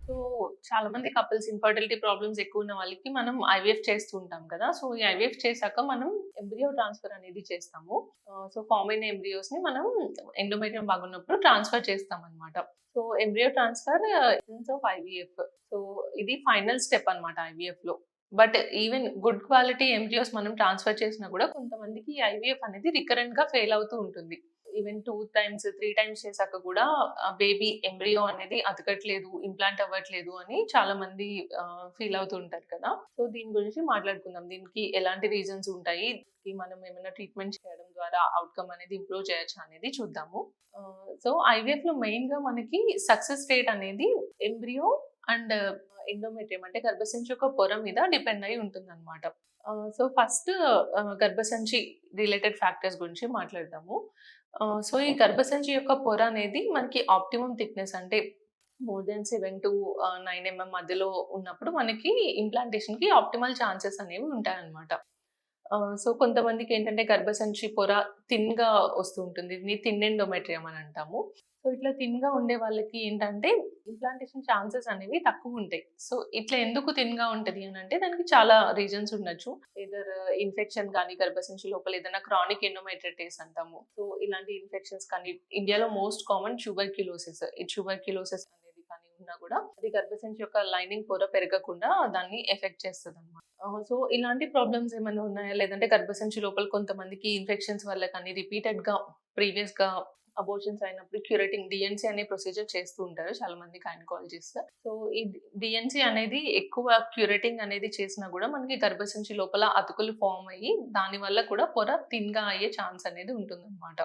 So, చాలా మంది couples infertility problems ఎక్కువున్న వాళ్ళకి మనం ఐవీఎఫ్ చేస్తూ ఉంటాం కదా! సో, ఈ ఐవీఎఫ్ చేశాక మనం ఎంబ్రియో ట్రాన్స్‌ఫర్ అనేది చేస్తాము. సో, ఫార్మ్ అయిన ఎంబ్రియోస్‌ని మనం ఎండోమెట్రియం బాగున్నప్పుడు ట్రాన్స్‌ఫర్ చేస్తామనమాట. So, embryo transfer essence of IVF. So, ఇది ఫైనల్ స్టెప్ అనమాట ఐవీఎఫ్‌లో. But even good quality embryos మనం ట్రాన్స్‌ఫర్ చేసినా గూడా కొంతమందికి ఐవీఎఫ్ అనేది రికరెంట్‌గా ఫెయిల్ అవుతూ ఉంటుంది. ఈవెన్ 2 టైమ్స్, 3 టైమ్స్ చేశాక గూడా బేబీ ఎంబ్రియో అనేది అతకట్లేదు, ఇంప్లాంట్ అవ్వట్లేదు అని చాలా మంది ఫీల్ అవుతూ ఉంటారు కదా! సో, దీని గురించి మాట్లాడుకుందాం. దీనికి ఎలాంటి రీజన్స్ ఉంటాయి? దీనికి మనం ఏమైనా ట్రీట్మెంట్ చేయడం ద్వారా ఔట్‌కమ్ అనేది ఇంప్రూవ్ చేయొచ్చా అనేది చూద్దాము. సో, ఐవీఎఫ్‌లో మెయిన్‌గా మనకి సక్సెస్ రేట్ అనేది ఎంబ్రియో అండ్ ఎండోమెట్రియం అంటే గర్భసంచి యొక్క పొర మీద డిపెండ్ అయ్యి ఉంటుందన్నమాట. సో, ఫస్ట్ గర్భసంచి రిలేటెడ్ ఫ్యాక్టర్స్ గురించి మాట్లాడదాము. సో, ఈ గర్భసంచి యొక్క పొర అనేది మనకి ఆప్టిమమ్ థిక్‌నెస్ అంటే మోర్ దాన్ 7-9 మధ్యలో ఉన్నప్పుడు మనకి ఇంప్లాంటేషన్‌కి ఆప్టిమల్ ఛాన్సెస్ అనేవి ఉంటాయన్నమాట. సో, కొంతమందికేంటంటే గర్భసంచి పొర థిన్‌గా వస్తూ ఉంటుంది. దీన్ని థిన్ ఎండోమెట్రియం అని అంటాము. సో, ఇట్లా థిన్‌గా ఉండే వాళ్ళకి ఏంటంటే ఇంప్లాంటేషన్ ఛాన్సెస్ అనేవి తక్కువుంటాయి. సో, ఇట్లా ఎందుకు థిన్‌గా ఉంటది అనంటే దానికి చాలా రీజన్స్ ఉండొచ్చు. ఎయిదర్ ఇన్ఫెక్షన్ గానీ గర్భసంచి లోపల ఏదైనా క్రానిక్ ఎండోమెట్రైటిస్ అంటాము. సో, ఇలాంటి ఇన్ఫెక్షన్స్ కానీ ఇండియాలో మోస్ట్ కామన్ ట్యూబర్క్యులోసిస్. ఈ ట్యూబర్క్యులోసిస్ అనేది కానీ ఉన్నా గూడా అది గర్భసంచి యొక్క లైనింగ్ పొర పెరగకుండా దాన్ని ఎఫెక్ట్ చేస్తదనమాట. సో, ఇలాంటి ప్రాబ్లమ్స్ ఏమైనా ఉన్నాయా? లేదంటే గర్భసంచి లోపల కొంతమందికి ఇన్ఫెక్షన్స్ వల్ల కానీ రిపీటెడ్‌గా ప్రీవియస్‌గా అబోర్షన్స్ అయినప్పుడు క్యూరేటింగ్ డీఎన్సీ అనే ప్రొసీజర్ చేస్తూ ఉంటారు చాలా మంది గైనకాలజిస్ట్స్. సో, ఈ డీఎన్సీ అనేది ఎక్కువ క్యూరేటింగ్ అనేది చేసినా గూడా మనకి గర్భసంచి లోపల అతుకులు ఫార్మ్ అయ్యి దాని వల్ల కూడా పొర థిన్‌గా అయ్యే ఛాన్స్ అనేది ఉంటుందన్నమాట.